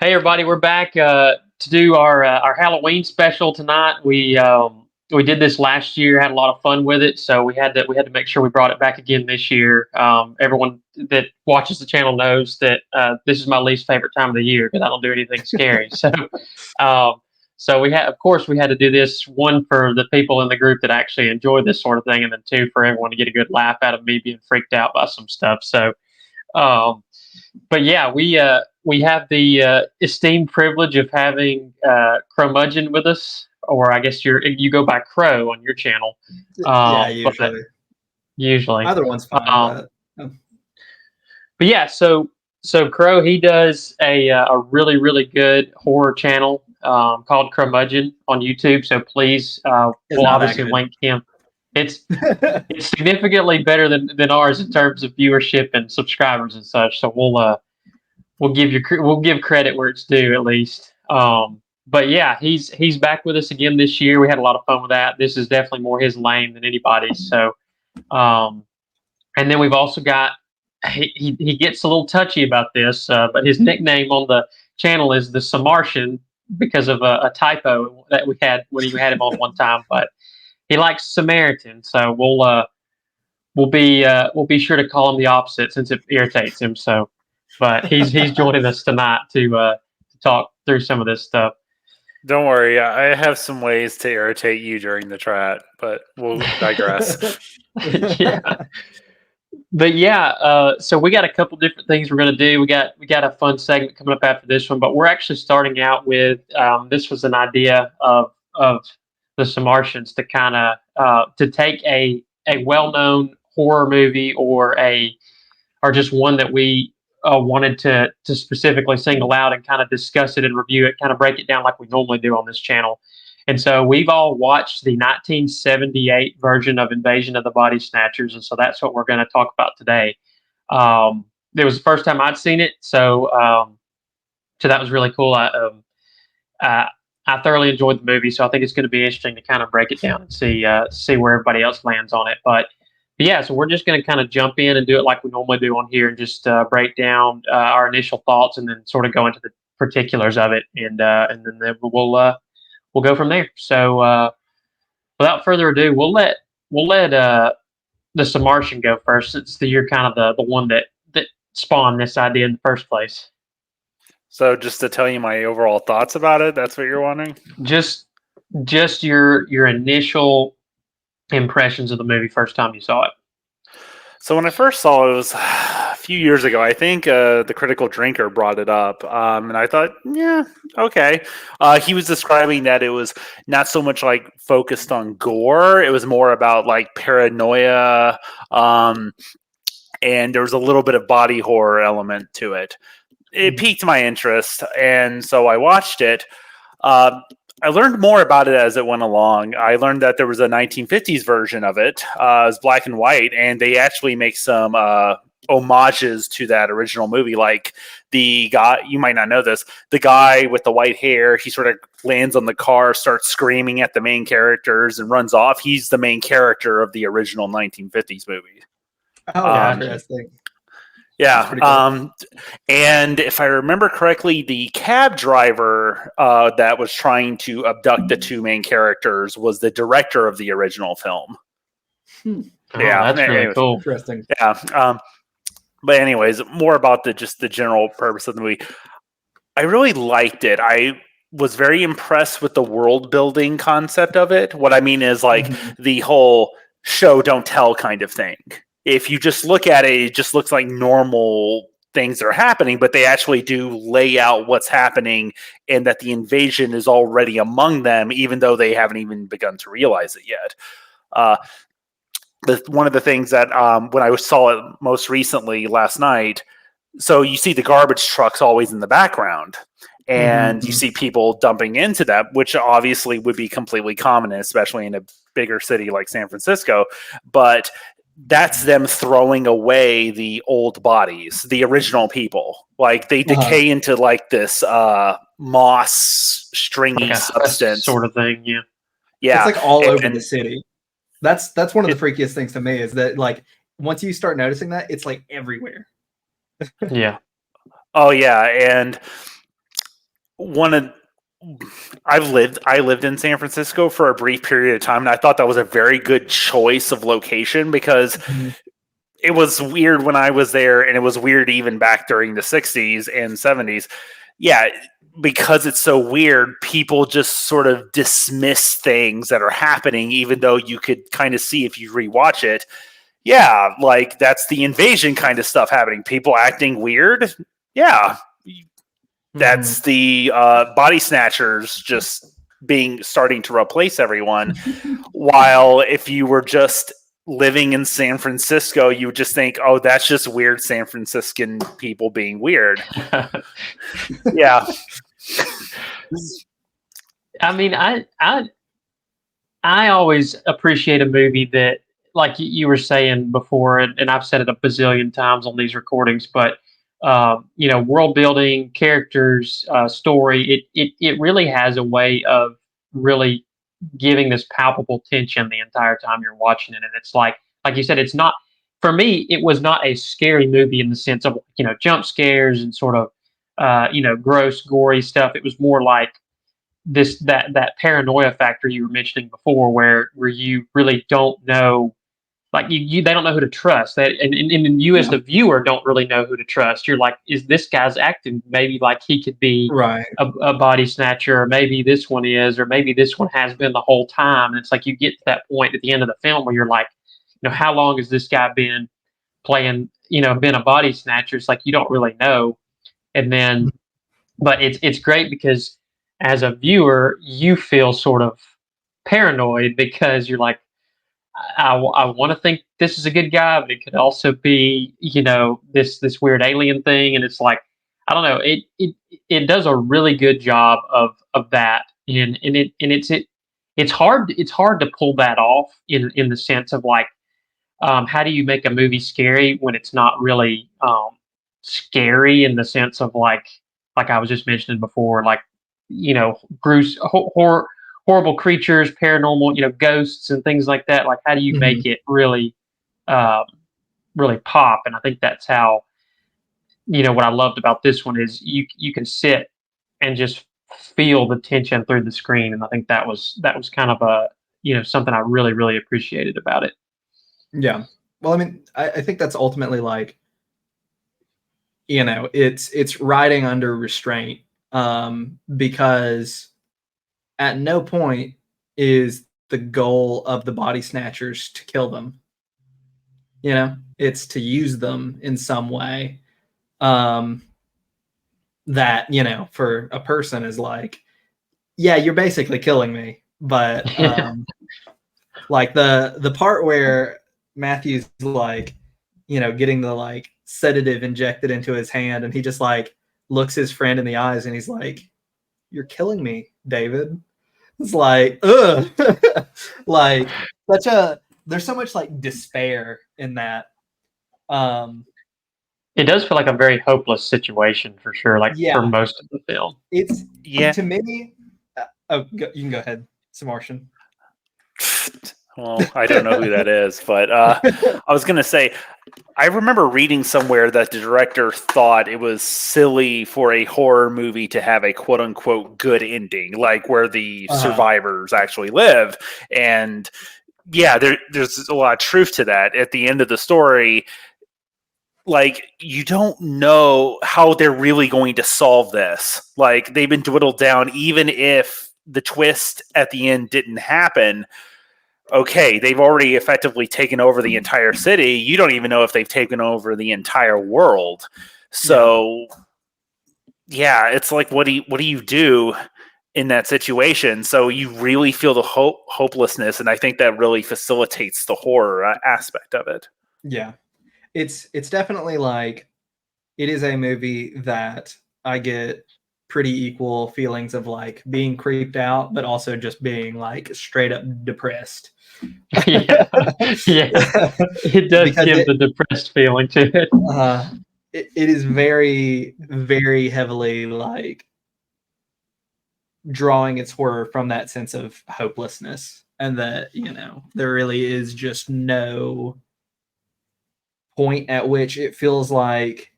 Hey everybody, we're back to do our Halloween special tonight. We did this last year, had a lot of fun with it, so we had to make sure we brought it back again this year. Everyone that watches the channel knows that this is my least favorite time of the year because I don't do anything scary. Um, so we had to do this one for the people in the group that actually enjoy this sort of thing, and then two for everyone to get a good laugh out of me being freaked out by some stuff. Um, but yeah, we have the esteemed privilege of having Cromudgeon with us, or I guess you go by Crow on your channel. Yeah, But usually. either one's fine. But yeah, so Crow, he does a really really good horror channel called Cromudgeon on YouTube. So please, we'll obviously link him. It's significantly better than ours in terms of viewership and subscribers and such. So we'll give credit where it's due at least. But yeah, he's back with us again this year. We had a lot of fun with that. This is definitely more his lane than anybody's. So, and then we've also got he gets a little touchy about this, but his nickname on the channel is the Samartian because of a typo that we had when we had him on one time. But he likes Samaritan, so we'll be sure to call him the opposite since it irritates him. So, but he's joining us tonight to talk through some of this stuff. Don't worry, I have some ways to irritate you during the chat, but we'll digress. Yeah. But yeah, so we got a couple different things we're going to do. We got a fun segment coming up after this one, but we're actually starting out with this was an idea of the Samartians to kind of to take a well-known horror movie or just one that we wanted to specifically single out and kind of discuss it and review it, kind of break it down like we normally do on this channel. And so we've all watched the 1978 version of Invasion of the Body Snatchers, and so that's what we're going to talk about today. It was the first time I'd seen it, so that was really cool. I thoroughly enjoyed the movie, so I think it's going to be interesting to kind of break it down and see where everybody else lands on it. But yeah, so we're just going to kind of jump in and do it like we normally do on here, and just break down our initial thoughts, and then sort of go into the particulars of it, and then we'll go from there. So without further ado, we'll let the Samartian go first. It's you're kind of the one that spawned this idea in the first place. So just to tell you my overall thoughts about it, that's what you're wanting? Just your initial impressions of the movie first time you saw it. So when I first saw it, it was a few years ago. I think the Critical Drinker brought it up, and I thought, yeah, okay. He was describing that it was not so much like focused on gore; it was more about like paranoia, and there was a little bit of body horror element to it. It piqued my interest, and so I watched it. I learned more about it as it went along. I learned that there was a 1950s version of it. It was black and white, and they actually make some homages to that original movie. Like the guy, you might not know this, the guy with the white hair, he sort of lands on the car, starts screaming at the main characters, and runs off. He's the main character of the original 1950s movie. Oh, interesting. Yeah, cool. And if I remember correctly, the cab driver that was trying to abduct the two main characters was the director of the original film. Yeah, that's really cool. Interesting. Yeah, but anyways, more about the general purpose of the movie. I really liked it. I was very impressed with the world building concept of it. What I mean is like the whole show don't tell kind of thing. If you just look at it, it just looks like normal things are happening, but they actually do lay out what's happening and that the invasion is already among them, even though they haven't even begun to realize it yet. One of the things that when I saw it most recently last night, so you see the garbage trucks always in the background, and you see people dumping into that, which obviously would be completely common, especially in a bigger city like San Francisco. But that's them throwing away the old bodies, the original people. Like they decay into like this moss, stringy substance sort of thing. Yeah, yeah. It's like all over the city. That's one of the freakiest things to me is that like once you start noticing that, it's like everywhere. Yeah. Oh yeah, and one of I lived in San Francisco for a brief period of time, and I thought that was a very good choice of location because it was weird when I was there, and it was weird even back during the 60s and 70s. Yeah, because it's so weird, people just sort of dismiss things that are happening, even though you could kind of see if you rewatch it. Yeah, like that's the invasion kind of stuff happening. People acting weird. Yeah, that's the Body Snatchers just starting to replace everyone. While if you were just living in San Francisco, you would just think, oh, that's just weird San Franciscan people being weird. Yeah. I mean, I always appreciate a movie that, like you were saying before, and I've said it a bazillion times on these recordings, but world building, characters, story, it really has a way of really giving this palpable tension the entire time you're watching it, and it's like you said, it's not for me. It was not a scary movie in the sense of jump scares and sort of gross, gory stuff. It was more like that paranoia factor you were mentioning before, where you really don't know, like they don't know who to trust. That and you as the viewer don't really know who to trust. You're like, is this guy's acting maybe like he could be Right. a body snatcher, or maybe this one is, or maybe this one has been the whole time. And it's like you get to that point at the end of the film where you're like, how long has this guy been playing, been a body snatcher? It's like you don't really know. And then, but it's great because as a viewer, you feel sort of paranoid because you're like, I want to think this is a good guy, but it could also be, this weird alien thing, and it's like, I don't know. It does a really good job of that, it's hard to pull that off in the sense of like, how do you make a movie scary when it's not really scary in the sense of like I was just mentioning before, like gruesome, horrible creatures, paranormal, ghosts and things like that. Like, how do you make it really, um, really pop? And I think that's how, what I loved about this one is you can sit and just feel the tension through the screen, and I think that was kind of a something I really really appreciated about it. Yeah. Well, I mean, I think that's ultimately like, it's riding under restraint, because at no point is the goal of the body snatchers to kill them. It's to use them in some way, that, for a person is like, yeah, you're basically killing me. But like the part where Matthew's like, getting the like sedative injected into his hand, and he just like looks his friend in the eyes and he's like, you're killing me, David. It's like, ugh. Like there's so much like despair in that. It does feel like a very hopeless situation for sure, like for most of the film. It's to me. You can go ahead, Samartian. Well, I don't know who that is, but I was going to say, I remember reading somewhere that the director thought it was silly for a horror movie to have a quote unquote good ending, like where the survivors actually live. And yeah, there's a lot of truth to that. At the end of the story, like, you don't know how they're really going to solve this. Like, they've been dwindled down, even if the twist at the end didn't happen. Okay, they've already effectively taken over the entire city. You don't even know if they've taken over the entire world. So, yeah, it's like, what do you do in that situation? So you really feel the hopelessness, and I think that really facilitates the horror aspect of it. Yeah, it's definitely like, it is a movie that I get pretty equal feelings of like being creeped out, but also just being like straight up depressed. Yeah, it does give the depressed feeling to it. It is very, very heavily like drawing its horror from that sense of hopelessness, and that there really is just no point at which it feels like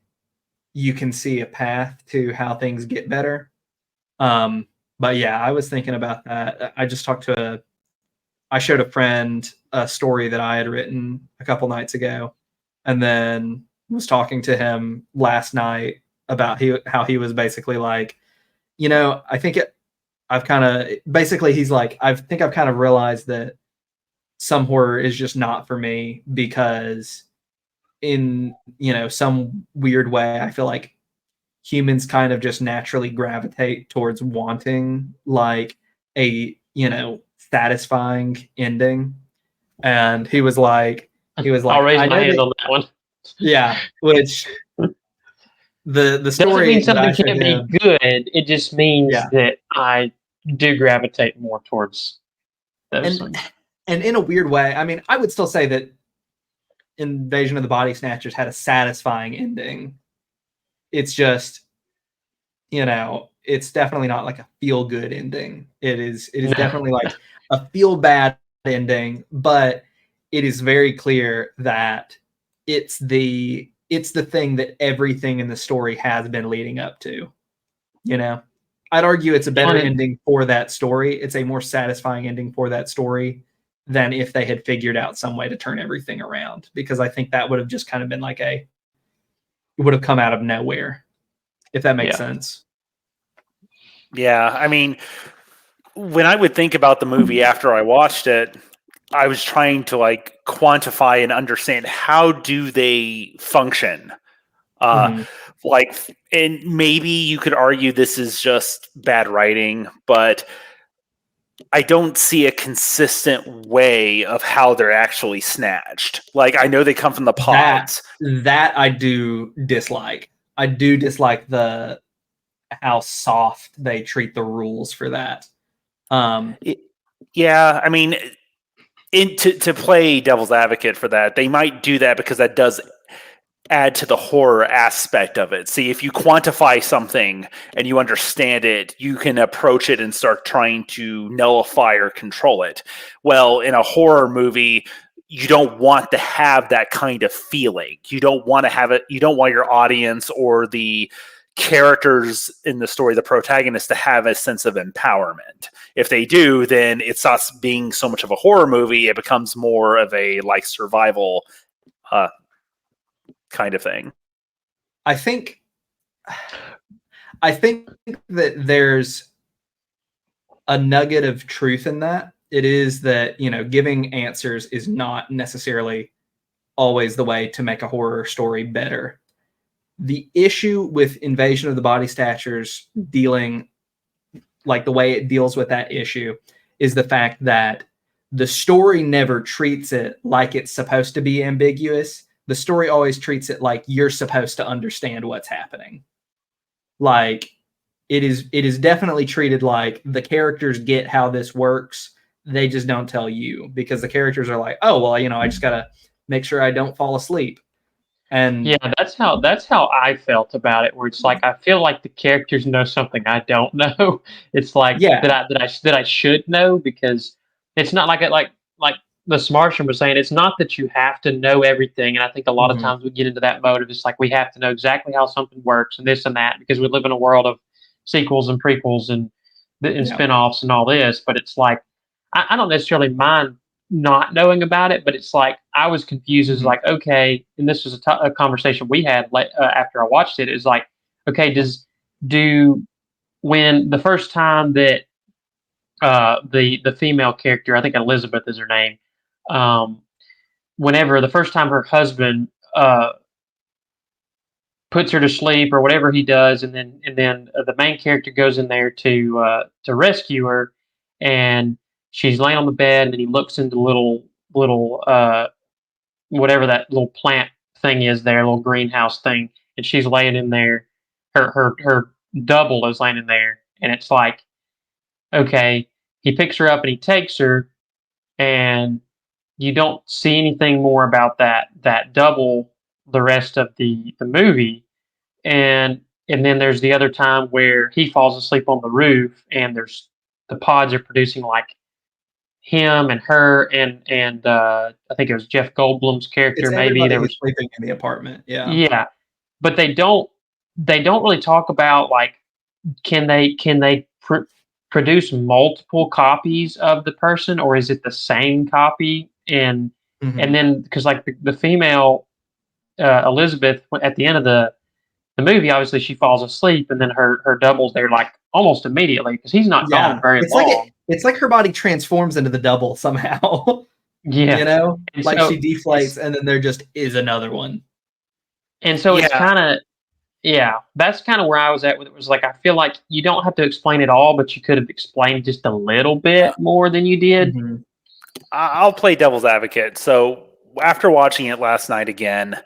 you can see a path to how things get better. But yeah, I was thinking about that. I showed a friend a story that I had written a couple nights ago, and then was talking to him last night about how he was basically like, I think I've kind of basically he's like, I think I've kind of realized that some horror is just not for me because in some weird way I feel like humans kind of just naturally gravitate towards wanting like a satisfying ending. And he was like, I'll raise I my know hand that. on that one. Yeah, which the Doesn't story mean that I something showed can't be him. good. It just means Yeah. that I do gravitate more towards those and things. and in a weird way, I mean, I would still say that Invasion of the Body Snatchers had a satisfying ending. It's just, it's definitely not like a feel good ending. It is No. definitely like a feel bad ending, but it is very clear that it's the thing that everything in the story has been leading up to. I'd argue it's a better ending for that story. It's a more satisfying ending for that story than if they had figured out some way to turn everything around, because I think that would have just kind of been like it would have come out of nowhere, if that makes sense. Yeah, I mean, when I would think about the movie after I watched it, I was trying to like quantify and understand how do they function. Like, and maybe you could argue this is just bad writing, but I don't see a consistent way of how they're actually snatched. Like, I know they come from the pods. That I do dislike. I do dislike how soft they treat the rules for that. Yeah, I mean, to play devil's advocate for that, they might do that because that does add to the horror aspect of it. See, if you quantify something and you understand it, you can approach it and start trying to nullify or control it. Well, in a horror movie, you don't want to have that kind of feeling. You don't want to have it. You don't want your audience or the characters in the story, the protagonist, to have a sense of empowerment. If they do, then it stops being so much of a horror movie. It becomes more of a like survival kind of thing. I think that there's a nugget of truth in that. It is that, giving answers is not necessarily always the way to make a horror story better. The issue with Invasion of the Body Snatchers dealing, like the way it deals with that issue, is the fact that the story never treats it like it's supposed to be ambiguous. The story always treats it like you're supposed to understand what's happening. Like, it is definitely treated like the characters get how this works. They just don't tell you, because the characters are like, oh, well, I just got to make sure I don't fall asleep. And yeah, that's how I felt about it. Where it's like I feel like the characters know something I don't know. It's like that I should know, because it's not like like the Samartian was saying. It's not that you have to know everything, and I think a lot of times we get into that mode of it's like we have to know exactly how something works and this and that, because we live in a world of sequels and prequels and spinoffs and all this. But it's like I don't necessarily mind not knowing about it, but it's like I was confused as like, okay, and this was a conversation we had after I watched it. Is like, okay, do when the first time that the female character, I think Elizabeth is her name, whenever the first time her husband puts her to sleep or whatever he does, and then the main character goes in there to rescue her, and she's laying on the bed, and then he looks into the little whatever that little plant thing is there, little greenhouse thing, and she's laying in there. Her double is laying in there, and it's like, okay, he picks her up and he takes her, and you don't see anything more about that double the rest of the movie. And then there's the other time where he falls asleep on the roof, and there's the pods are producing like him and her and I think it was Jeff Goldblum's character. it's Maybe everybody there who's was, sleeping in the apartment. yeah, but they don't really talk about like can they produce multiple copies of the person, or is it the same copy? And then because like the female Elizabeth at the end of the movie, obviously she falls asleep, and then her double's there like almost immediately because he's not gone very long. It's like her body transforms into the double somehow. Yeah, you know, and like so she deflates, and then there just is another one. And so it's kind of, that's kind of where I was at with it. Was like, I feel like you don't have to explain it all, but you could have explained just a little bit more than you did. I'll play devil's advocate. So after watching it last night again,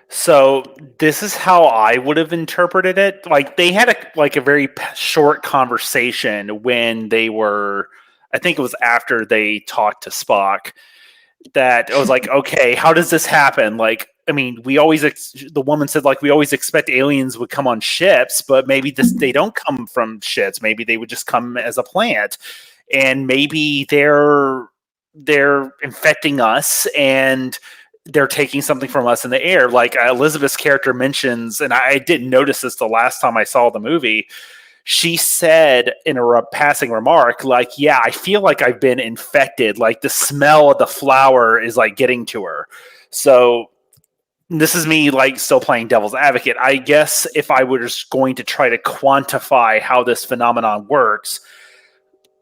so this is how I would have interpreted it. Like they had a very short conversation when they were, I think it was after they talked to Spock, that it was like, okay, how does this happen? Like, I mean, we always, the woman said, like, we always expect aliens would come on ships, but maybe they don't come from ships. Maybe they would just come as a plant, and maybe they're infecting us and they're taking something from us in the air. Like Elizabeth's character mentions, and I didn't notice this the last time I saw the movie. She said in a passing remark, like, yeah, I feel like I've been infected. Like the smell of the flower is like getting to her. So this is me like still playing devil's advocate. I guess if I was going to try to quantify how this phenomenon works,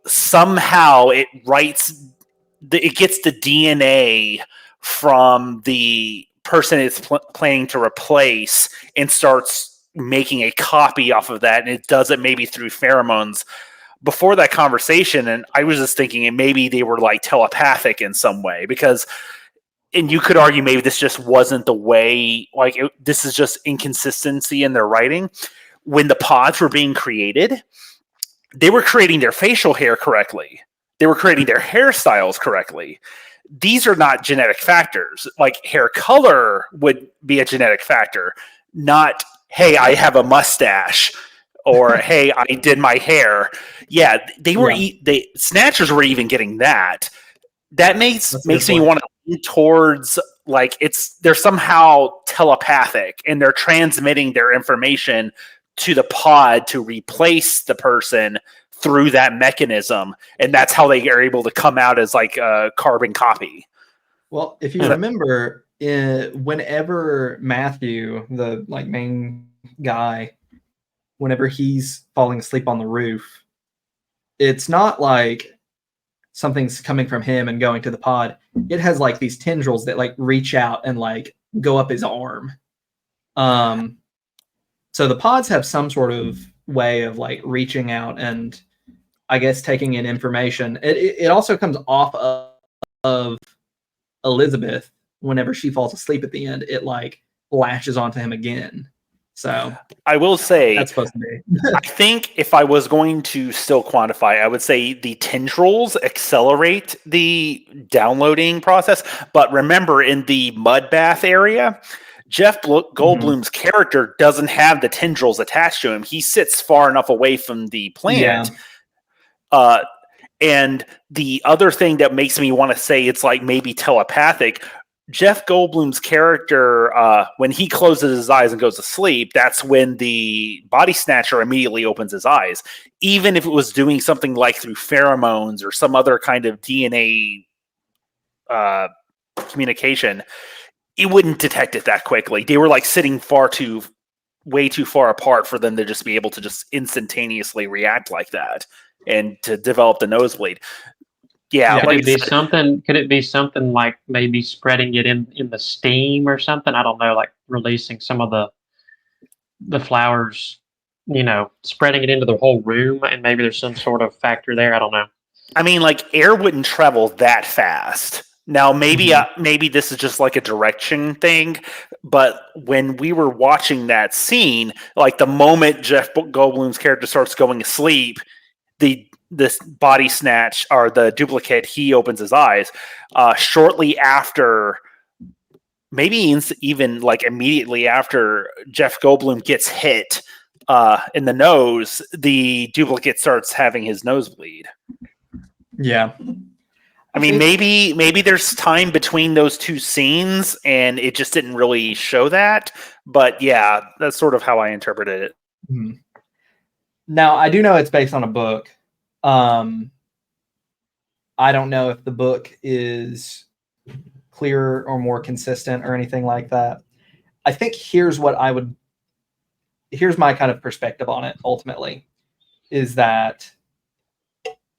somehow it gets the DNA from the person it's planning to replace and starts making a copy off of that, and it does it maybe through pheromones. Before that conversation, and I was just thinking, and maybe they were like telepathic in some way, because, and you could argue maybe this just wasn't the way, like this is just inconsistency in their writing. When the pods were being created, they were creating their facial hair correctly. They were creating their hairstyles correctly. These are not genetic factors. Like hair color would be a genetic factor, not, hey, I have a mustache, or hey, I did my hair. Yeah, they were. The Snatchers were even getting that. That makes me want to lean towards like they're somehow telepathic and they're transmitting their information to the pod to replace the person through that mechanism, and that's how they are able to come out as like a carbon copy. Well, if you remember, whenever Matthew, the like main guy, whenever he's falling asleep on the roof, it's not like something's coming from him and going to the pod. It has like these tendrils that like reach out and like go up his arm. So the pods have some sort of way of like reaching out and I guess taking in information. It also comes off of Elizabeth whenever she falls asleep at the end. It like latches onto him again. So I will say that's supposed to be. I think if I was going to still quantify, I would say the tendrils accelerate the downloading process. But remember, in the mud bath area, Jeff Goldblum's character doesn't have the tendrils attached to him. He sits far enough away from the plant. Yeah. And the other thing that makes me want to say it's like maybe telepathic, Jeff Goldblum's character, when he closes his eyes and goes to sleep, that's when the body snatcher immediately opens his eyes. Even if it was doing something like through pheromones or some other kind of DNA communication, it wouldn't detect it that quickly. They were like sitting way too far apart for them to just be able to just instantaneously react like that and to develop the nosebleed. Yeah, could it be something like maybe spreading it in the steam or something? I don't know, like releasing some of the flowers, spreading it into the whole room, and maybe there's some sort of factor there. I don't know. I mean, like air wouldn't travel that fast. Now, maybe this is just like a direction thing, but when we were watching that scene, like the moment Jeff Goldblum's character starts going to sleep, this body snatch or the duplicate, he opens his eyes shortly after, maybe even like immediately after Jeff Goldblum gets hit in the nose, the duplicate starts having his nosebleed. Yeah. I mean, maybe there's time between those two scenes and it just didn't really show that, but yeah, that's sort of how I interpreted it. Mm-hmm. Now, I do know it's based on a book. I don't know if the book is clearer or more consistent or anything like that. I think here's my kind of perspective on it ultimately, is that,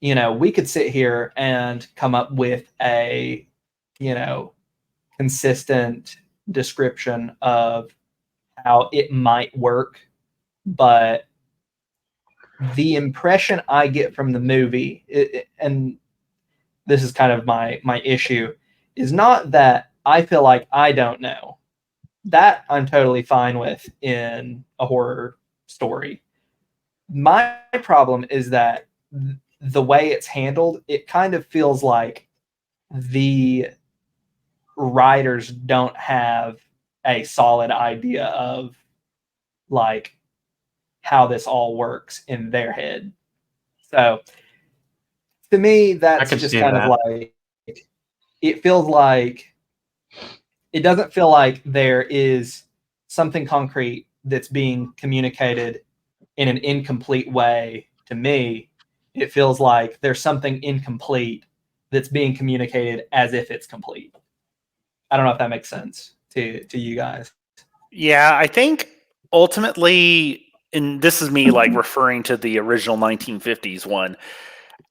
we could sit here and come up with a, consistent description of how it might work, but the impression I get from the movie, and this is kind of my issue, is not that I feel like I don't know. That I'm totally fine with in a horror story. My problem is that the way it's handled, it kind of feels like the writers don't have a solid idea of like how this all works in their head. So to me, that's just kind of like, it feels like, it doesn't feel like there is something concrete that's being communicated in an incomplete way to me. It feels like there's something incomplete that's being communicated as if it's complete. I don't know if that makes sense to you guys. Yeah, I think ultimately, and this is me like referring to the original 1950s one,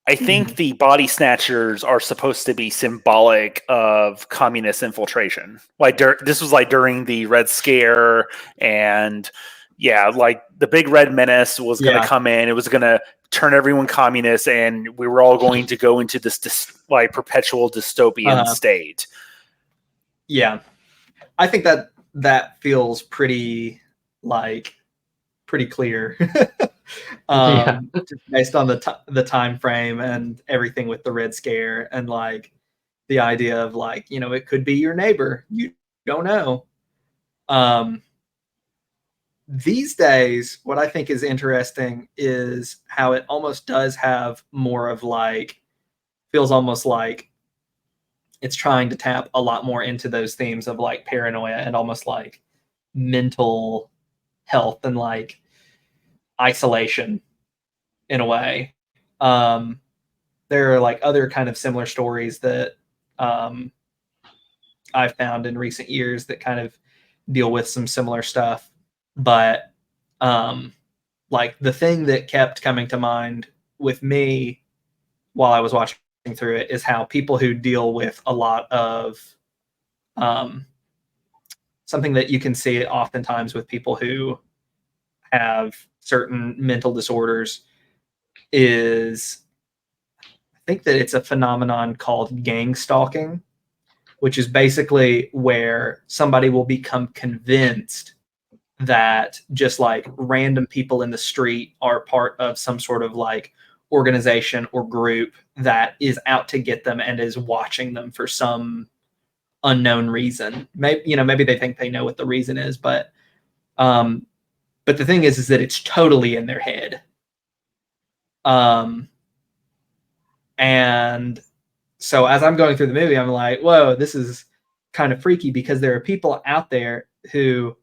I think the body snatchers are supposed to be symbolic of communist infiltration. Like this was like during the Red Scare, and yeah, like the big red menace was going to come in. It was going to turn everyone communist, and we were all going to go into this like perpetual dystopian state. Yeah, I think that feels pretty clear. Just based on the time frame and everything with the Red Scare, and like the idea of like, it could be your neighbor, you don't know. These days, what I think is interesting is how it almost does have more of like, feels almost like it's trying to tap a lot more into those themes of like paranoia and almost like mental health and like isolation in a way. There are like other kind of similar stories that I've found in recent years that kind of deal with some similar stuff. But like the thing that kept coming to mind with me while I was watching through it is how people who deal with a lot of something that you can see it oftentimes with people who have certain mental disorders is, I think that it's a phenomenon called gang stalking, which is basically where somebody will become convinced that just like random people in the street are part of some sort of like organization or group that is out to get them and is watching them for some unknown reason. Maybe they think they know what the reason is, but the thing is that it's totally in their head. And so as I'm going through the movie, I'm like, whoa, this is kind of freaky, because there are people out there who,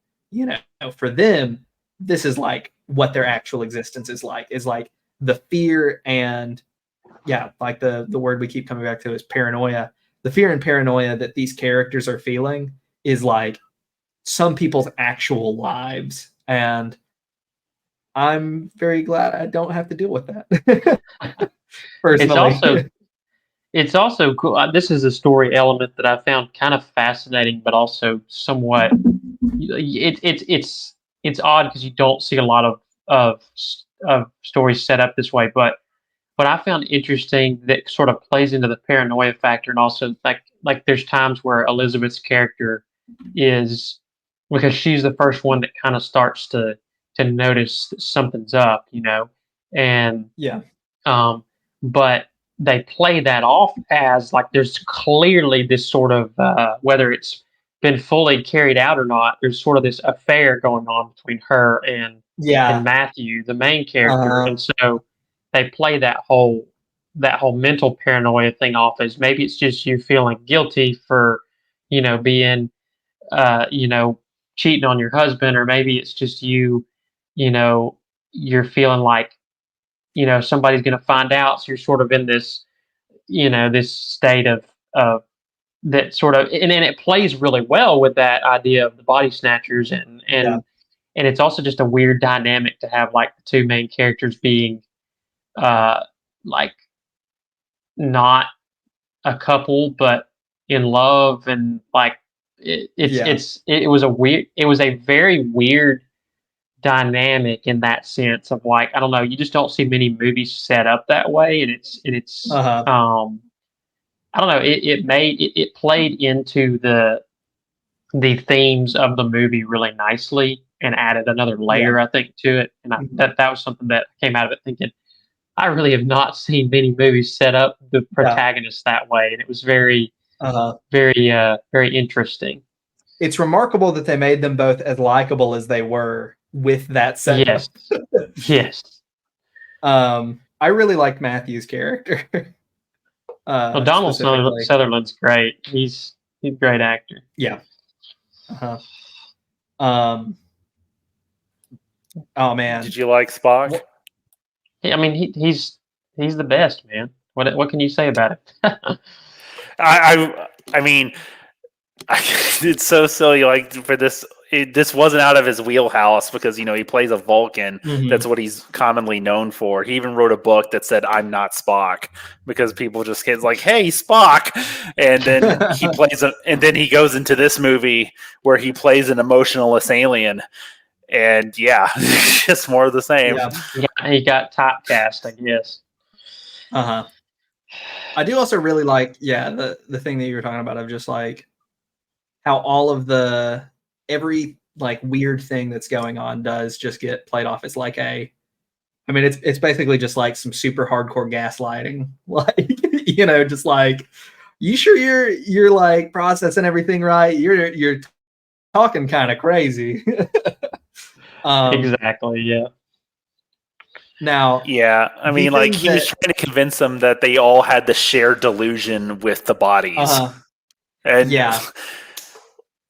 for them, this is like what their actual existence is like the fear and like the word we keep coming back to is paranoia. The fear and paranoia that these characters are feeling is like some people's actual lives. And I'm very glad I don't have to deal with that. Personally. It's also cool. This is a story element that I found kind of fascinating, but also somewhat. It's odd because you don't see a lot of stories set up this way. But what I found interesting that sort of plays into the paranoia factor, and also like there's times where Elizabeth's character is, because she's the first one that kind of starts to notice that something's up, and but they play that off as like there's clearly this sort of whether it's been fully carried out or not, there's sort of this affair going on between her and Matthew, the main character, and so they play that whole mental paranoia thing off as maybe it's just you feeling guilty for being cheating on your husband, or maybe it's just you're feeling like somebody's going to find out. So you're sort of in this, this state of that sort of, and then it plays really well with that idea of the body snatchers, and it's also just a weird dynamic to have like the two main characters being like not a couple but in love, and like it was a very weird dynamic in that sense of like, I don't know, you just don't see many movies set up that way, and it's I don't know, it played into the themes of the movie really nicely and added another layer, I think, to it. And that was something that came out of it thinking, I really have not seen many movies set up the protagonist that way, and it was very, very interesting. It's remarkable that they made them both as likable as they were with that setup. Yes, yes. I really liked Matthew's character. Well, Donald Sutherland's great. He's a great actor. Yeah. Oh man, did you like Spock? I mean, he's the best, man. What can you say about it? I mean, it's so silly. Like for this, this wasn't out of his wheelhouse because he plays a Vulcan. That's what he's commonly known for. He even wrote a book that said "I'm not Spock" because people just get like, "Hey, Spock," and then he plays and then he goes into this movie where he plays an emotionless alien. And just more of the same. Yeah, he got typecast, I guess. I do also really like, the thing that you were talking about of just like how all of every like weird thing that's going on does just get played off as like it's basically just like some super hardcore gaslighting. Like, just like, you sure you're like processing everything right? You're talking kind of crazy. Exactly. Yeah. Now, I mean, like he was trying to convince them that they all had the shared delusion with the bodies, and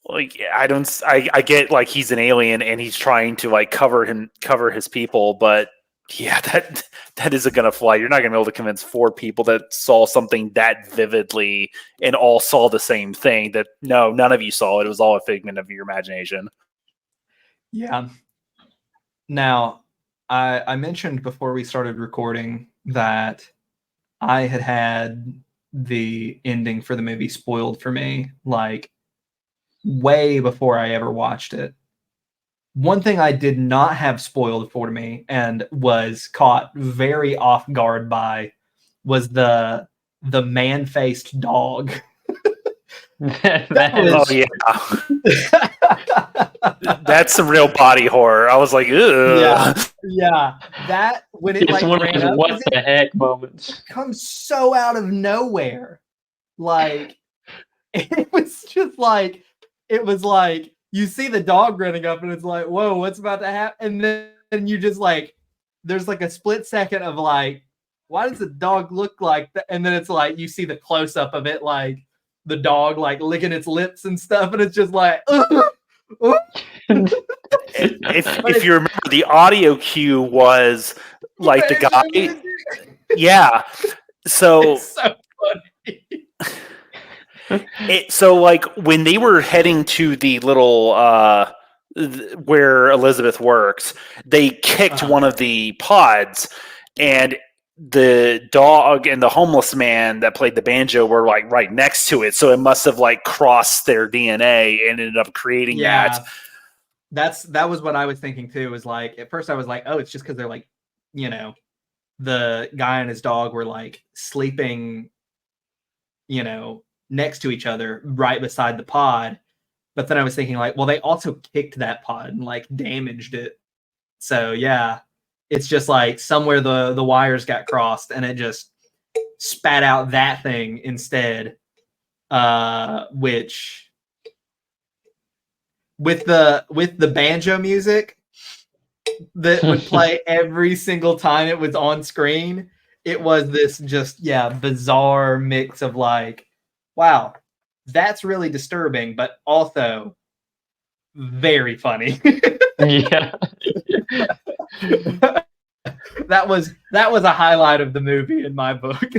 like I get like he's an alien and he's trying to like cover his people, but that isn't gonna fly. You're not gonna be able to convince 4 people that saw something that vividly and all saw the same thing. That no, none of you saw it. It was all a figment of your imagination. Yeah. Now, I mentioned before we started recording that I had the ending for the movie spoiled for me, like way before I ever watched it. One thing I did not have spoiled for me and was caught very off guard by was the man-faced dog. That's some real body horror. I was like, ugh. Yeah. That when it like one of those what the heck moments comes so out of nowhere. Like it was just like you see the dog running up and it's like, whoa, what's about to happen? And then you just like there's like a split second of like, why does the dog look like that? And then it's like you see the close up of it, like the dog like licking its lips and stuff, and it's just like if you remember, the audio cue was like the guy. Yeah. So it's so funny. So like when they were heading to the little where Elizabeth works, they kicked one of the pods, and the dog and the homeless man that played the banjo were like right next to it, so it must have like crossed their DNA and ended up creating that. That was what I was thinking too. Was like at first I was like, oh, it's just because they're like, the guy and his dog were like sleeping, next to each other right beside the pod. But then I was thinking like, well, they also kicked that pod and like damaged it. So yeah, it's just like somewhere the wires got crossed and it just spat out that thing instead. Which with the banjo music that would play every single time it was on screen, it was this just bizarre mix of like, wow, that's really disturbing, but also very funny. Yeah. that was a highlight of the movie in my book.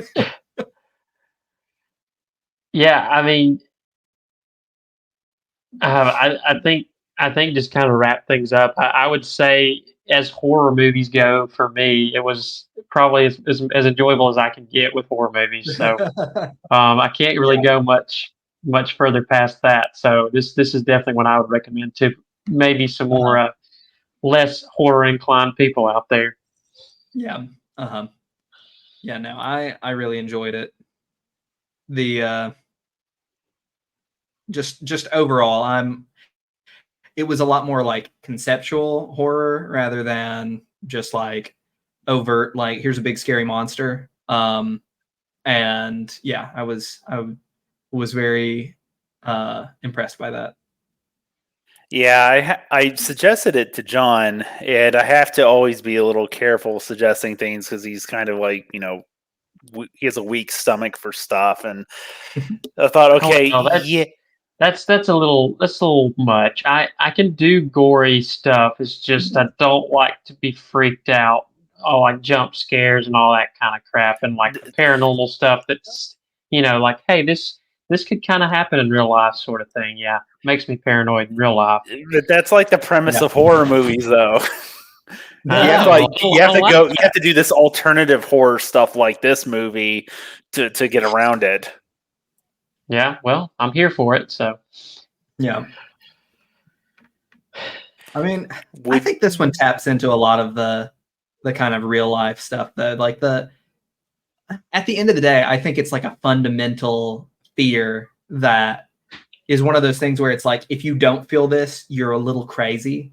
Yeah, I mean, I think just kind of wrap things up. I would say, as horror movies go, for me, it was probably as enjoyable as I can get with horror movies. So I can't really go much further past that. So this is definitely one I would recommend to maybe some more less horror inclined people out there. Yeah. Yeah, no, I really enjoyed it. The just overall, it was a lot more like conceptual horror rather than just like overt, like here's a big scary monster. And yeah, I was very impressed by that. Yeah, I suggested it to John, and I have to always be a little careful suggesting things because he's kind of like, he has a weak stomach for stuff, and I thought, okay, Oh, well, yeah, that's a little much. I can do gory stuff. It's just I don't like to be freaked out. Oh, like jump scares and all that kind of crap, and like the paranormal stuff. That's like, hey, this could kind of happen in real life, sort of thing. Yeah, makes me paranoid in real life. but that's like the premise of horror movies, though. You have to I you have to do this alternative horror stuff like this movie to get around it. Yeah, well, I'm here for it. So Yeah. I mean, I think this one taps into a lot of the kind of real life stuff though. Like at the end of the day, I think it's like a fundamental fear that is one of those things where it's like, if you don't feel this, you're a little crazy.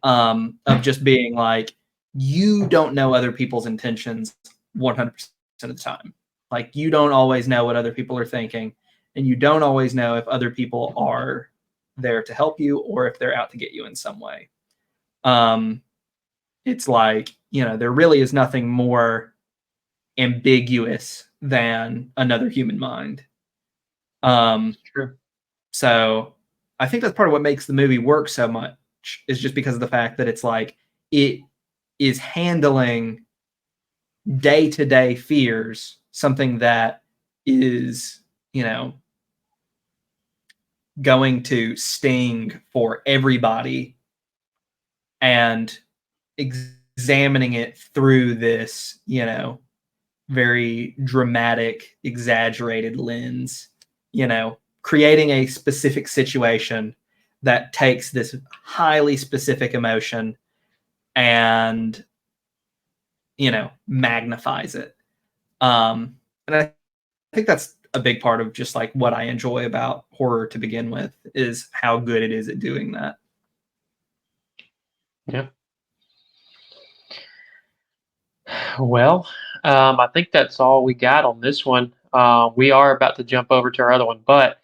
Of just being like, you don't know other people's intentions 100% of the time. Like, you don't always know what other people are thinking, and you don't always know if other people are there to help you or if they're out to get you in some way. It's like, there really is nothing more ambiguous than another human mind. true. So I think that's part of what makes the movie work so much, is just because of the fact that it's like, it is handling day-to-day fears, something that is, going to sting for everybody, and examining it through this, very dramatic, exaggerated lens, creating a specific situation that takes this highly specific emotion and, magnifies it. And I think that's a big part of just like what I enjoy about horror to begin with, is how good it is at doing that. Yeah. Well, I think that's all we got on this one. We are about to jump over to our other one, but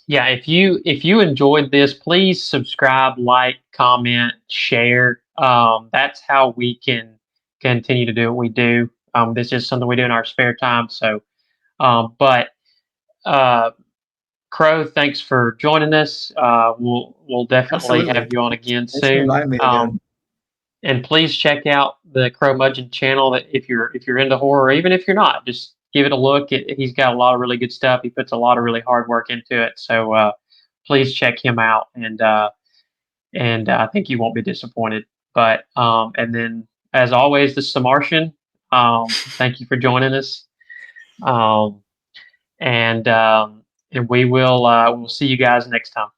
yeah, if you enjoyed this, please subscribe, like, comment, share. That's how we can continue to do what we do. This is something we do in our spare time. So, but Crow, thanks for joining us. We'll definitely Absolutely. have you on again Thanks for soon. inviting me again. And please check out the Crow Mudgeon channel. That if you're into horror, or even if you're not, just give it a look. He's got a lot of really good stuff. He puts a lot of really hard work into it. So please check him out, and I think you won't be disappointed. But and then, as always, the Samartian. Thank you for joining us. Um, and we will we'll see you guys next time.